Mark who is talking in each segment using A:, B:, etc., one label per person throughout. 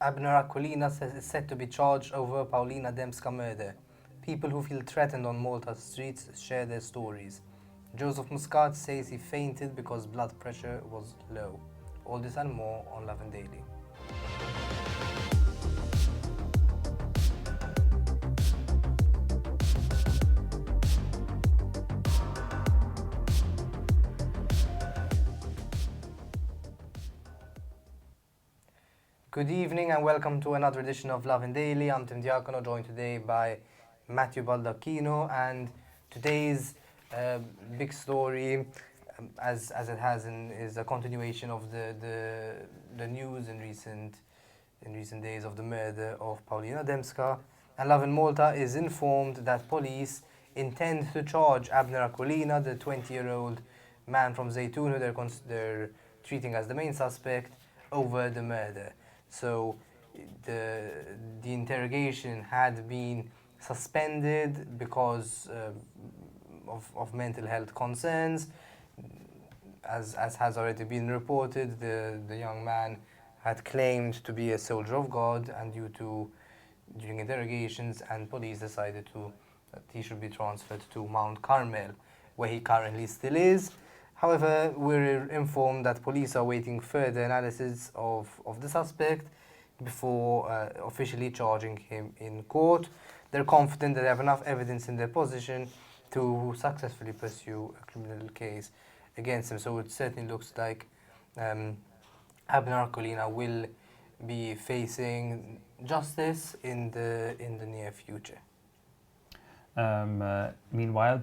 A: Abner Colina is said to be charged over Paulina Dębska murder. People who feel threatened on Malta streets share their stories. Joseph Muscat says he fainted because blood pressure was low. All this and more on Lovin Daily. Good evening and welcome to another edition of Lovin Daily. I'm Tim Diacono, joined today by Matthew Baldacchino, and today's big story, as it has is a continuation of the news in recent days of the murder of Paulina Dębska. And Lovin Malta is informed that police intend to charge Abner Colina, the 20-year-old man from Zaytoun, who they're treating as the main suspect, over the murder. So the interrogation had been suspended because of mental health concerns. As has already been reported, the young man had claimed to be a soldier of God, and during interrogations, and police decided that he should be transferred to Mount Carmel, where he currently still is. However, we're informed that police are waiting further analysis of the suspect before officially charging him in court. They're confident that they have enough evidence in their possession to successfully pursue a criminal case against him. So it certainly looks like Abner Colina will be facing justice in the near future.
B: Meanwhile,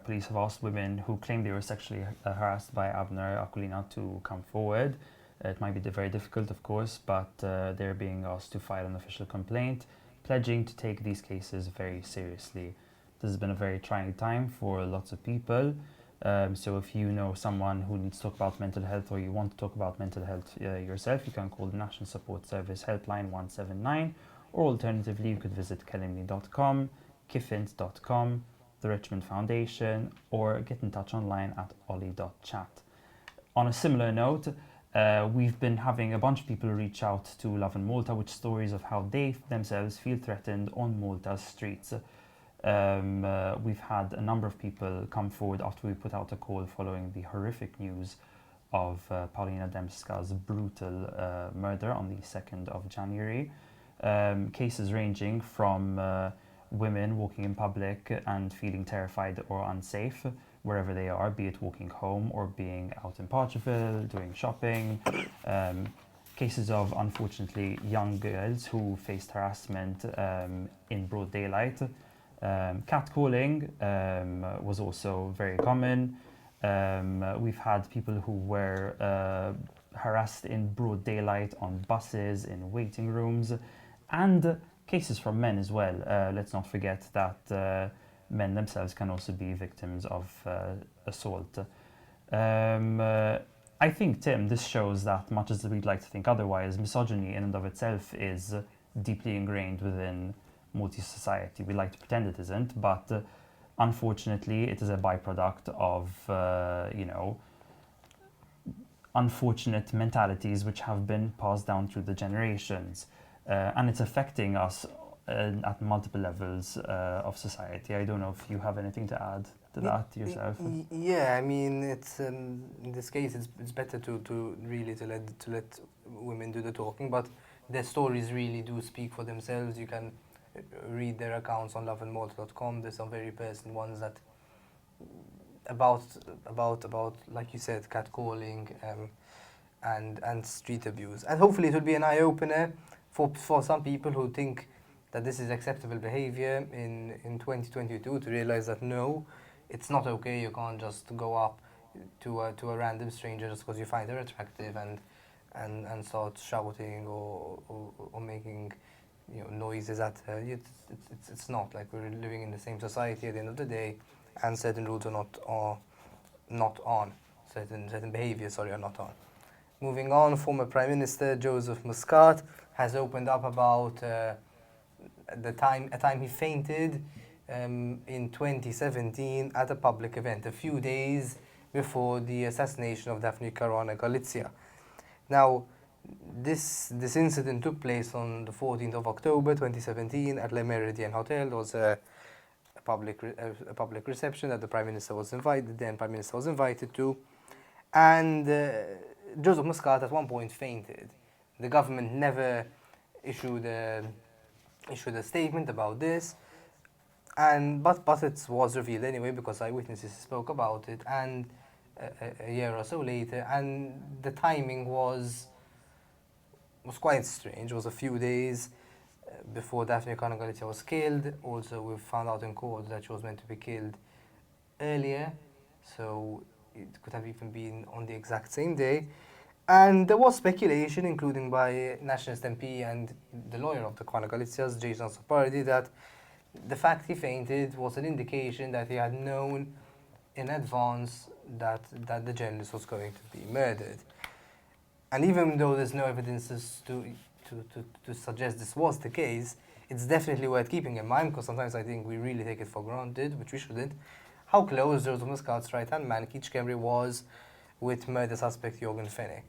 B: police have asked women who claim they were sexually harassed by Abner Colina to come forward. It might be very difficult, of course, but they're being asked to file an official complaint, pledging to take these cases very seriously. This has been a very trying time for lots of people. So if you know someone who needs to talk about mental health, or you want to talk about mental health yourself, you can call the National Support Service Helpline 179, or alternatively you could visit kellimni.com, kifint.com, the Richmond Foundation, or get in touch online at ollie.chat. On a similar note, we've been having a bunch of people reach out to Lovin Malta with stories of how they themselves feel threatened on Malta's streets. We've had a number of people come forward after we put out a call following the horrific news of Paulina Dębska's brutal murder on the 2nd of January. Cases ranging from women walking in public and feeling terrified or unsafe wherever they are, be it walking home or being out in Portugal, doing shopping. Cases of, unfortunately, young girls who faced harassment in broad daylight. Catcalling was also very common. We've had people who were harassed in broad daylight on buses, in waiting rooms, and cases from men as well. Let's not forget that men themselves can also be victims of assault. I think, Tim, this shows that, much as we'd like to think otherwise, misogyny in and of itself is deeply ingrained within Maltese society. We like to pretend it isn't, but unfortunately it is a byproduct of, unfortunate mentalities which have been passed down through the generations. And it's affecting us at multiple levels of society. I don't know if you have anything to add to that yourself.
A: Yeah, I mean, it's in this case, it's better to let women do the talking, but their stories really do speak for themselves. You can read their accounts on lovinmalta.com. There's some very personal ones that about like you said, catcalling and street abuse. And hopefully it will be an eye opener for some people who think that this is acceptable behavior in 2022, to realize that no, it's not okay. You can't just go up to a random stranger just because you find her attractive and start shouting or making noises at her. It's not like we're living in the same society at the end of the day, and certain rules are not on. Certain behaviors, are not on. Moving on, former Prime Minister Joseph Muscat has opened up about a time he fainted in 2017 at a public event, a few days before the assassination of Daphne Caruana Galizia. Now, This incident took place on the 14th of October 2017 at Le Meridien Hotel. There was a public reception that the Prime Minister was invited, the then Prime Minister was invited to, and Joseph Muscat at one point fainted. The government never issued a statement about this, but it was revealed anyway because eyewitnesses spoke about it, and a year or so later, and the timing was quite strange. It was a few days before Daphne Caruana Galizia was killed. Also, we found out in court that she was meant to be killed earlier, so it could have even been on the exact same day. And there was speculation, including by Nationalist MP and the lawyer of the Caruana Galizias, Jason Sapardi, that the fact he fainted was an indication that he had known in advance that the journalist was going to be murdered. And even though there's no evidence to suggest this was the case, it's definitely worth keeping in mind, because sometimes I think we really take it for granted, which we shouldn't, how close Joseph Muscat's right-hand man, Keith Kemry, was with murder suspect Jorgen Fenech.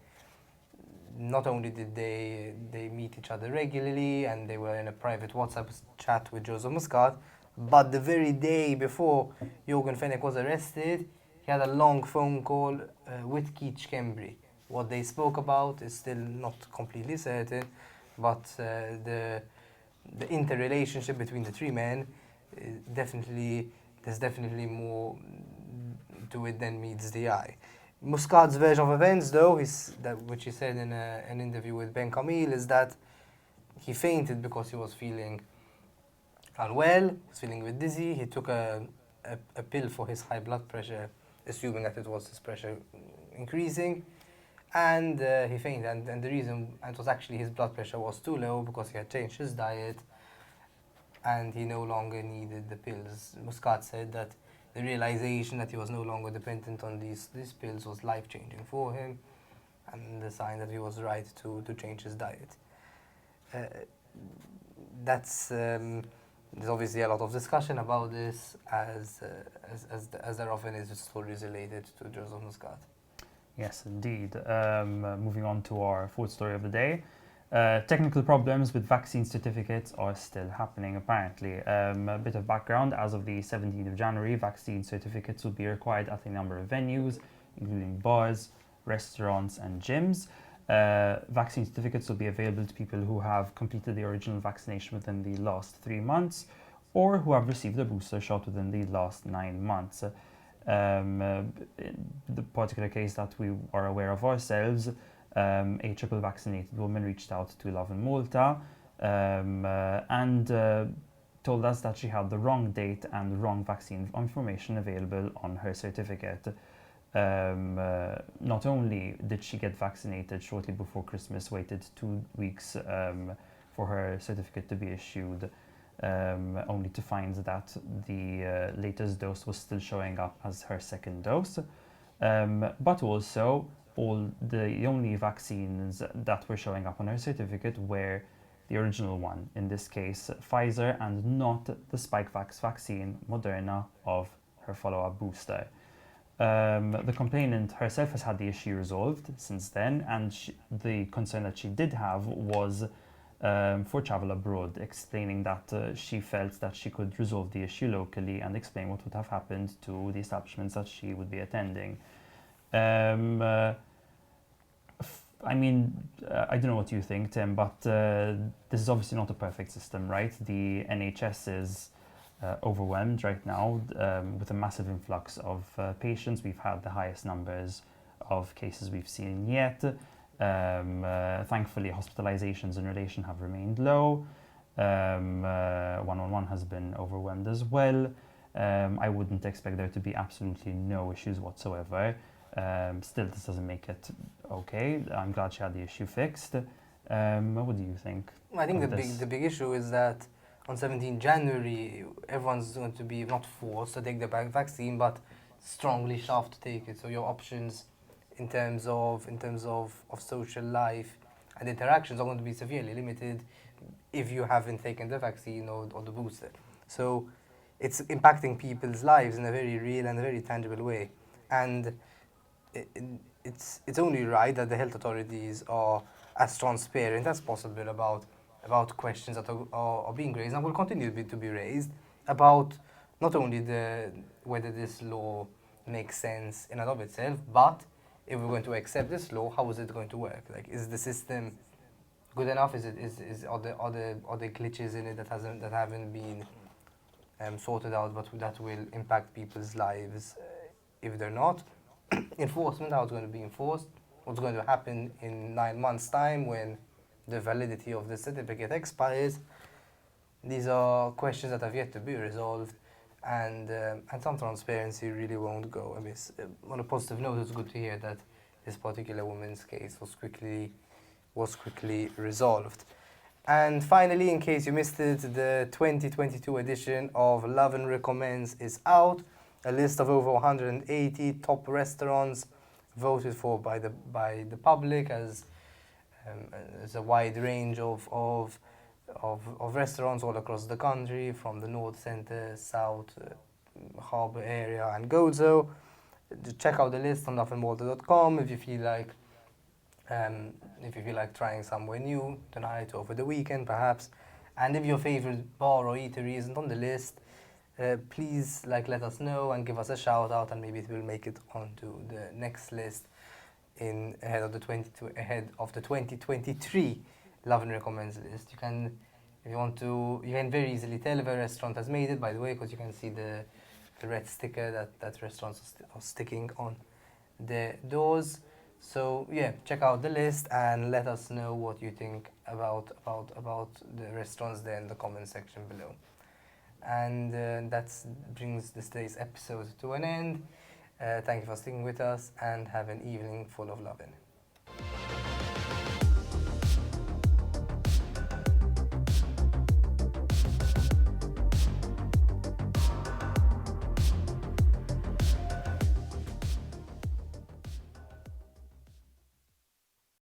A: Not only did they meet each other regularly and they were in a private WhatsApp chat with Joseph Muscat, but the very day before Jorgen Fenech was arrested, he had a long phone call with Keith Kemry. What they spoke about is still not completely certain, but the interrelationship between the three men, there's definitely more to it than meets the eye. Muscat's version of events, though, which he said in an interview with Ben Camille, is that he fainted because he was feeling unwell, he was feeling a bit dizzy. He took a pill for his high blood pressure, assuming that it was his pressure increasing, and he fainted. And the reason, and it was actually his blood pressure was too low because he had changed his diet and he no longer needed the pills. Muscat said that the realization that he was no longer dependent on these pills was life-changing for him, and the sign that he was right to change his diet. There's obviously a lot of discussion about this, as there often is with stories related to Joseph Muscat.
B: Yes, indeed. Moving on to our fourth story of the day. Technical problems with vaccine certificates are still happening, apparently. A bit of background: as of the 17th of January, vaccine certificates will be required at a number of venues, including bars, restaurants, and gyms. Vaccine certificates will be available to people who have completed the original vaccination within the last 3 months, or who have received a booster shot within the last 9 months. In the particular case that we are aware of ourselves, a triple vaccinated woman reached out to Lovin Malta and told us that she had the wrong date and the wrong vaccine information available on her certificate. Not only did she get vaccinated shortly before Christmas, waited 2 weeks for her certificate to be issued, only to find that the latest dose was still showing up as her second dose, but also the only vaccines that were showing up on her certificate were the original one, in this case Pfizer, and not the Spikevax vaccine, Moderna, of her follow-up booster. The complainant herself has had the issue resolved since then, and the concern that she did have was for travel abroad, explaining that she felt that she could resolve the issue locally and explain what would have happened to the establishments that she would be attending. I don't know what you think, Tim, but this is obviously not a perfect system, right? The NHS is overwhelmed right now with a massive influx of patients. We've had the highest numbers of cases we've seen yet. Thankfully, hospitalizations in relation have remained low. 111 has been overwhelmed as well. I wouldn't expect there to be absolutely no issues whatsoever. Still, this doesn't make it okay. I'm glad she had the issue fixed. What do you think?
A: I think the big issue is that on 17 January, everyone's going to be not forced to take the vaccine, but strongly shoved to take it. So your options in terms of social life and interactions are going to be severely limited if you haven't taken the vaccine or the booster. So it's impacting people's lives in a very real and a very tangible way. And it's only right that the health authorities are as transparent as possible about questions that are being raised and will continue to be raised about not only whether this law makes sense in and of itself, but if we're going to accept this law, how is it going to work? Like, is the system good enough? Are there glitches in it that haven't been sorted out, but that will impact people's lives if they're not? Enforcement, how it's going to be enforced? What's going to happen in 9 months' time when the validity of the certificate expires? These are questions that have yet to be resolved, and some transparency really won't go amiss. On a positive note, it's good to hear that this particular woman's case was quickly resolved. And finally, in case you missed it, the 2022 edition of Lovin Recommends is out. A list of over 180 top restaurants voted for by the public as a wide range of restaurants all across the country, from the north, centre, south, harbour area and Gozo. Check out the list on lovinmalta.com if you feel like trying somewhere new tonight or over the weekend perhaps. And if your favourite bar or eatery isn't on the list, please let us know and give us a shout out, and maybe it will make it onto the next list ahead of the 2023 Lovin Recommends list. You can, if you want to, you can very easily tell if a restaurant has made it, by the way, because you can see the red sticker that restaurants are sticking on their doors. So yeah, check out the list and let us know what you think about the restaurants there in the comment section below. And that brings this day's episode to an end. Thank you for sticking with us, and have an evening full of loving.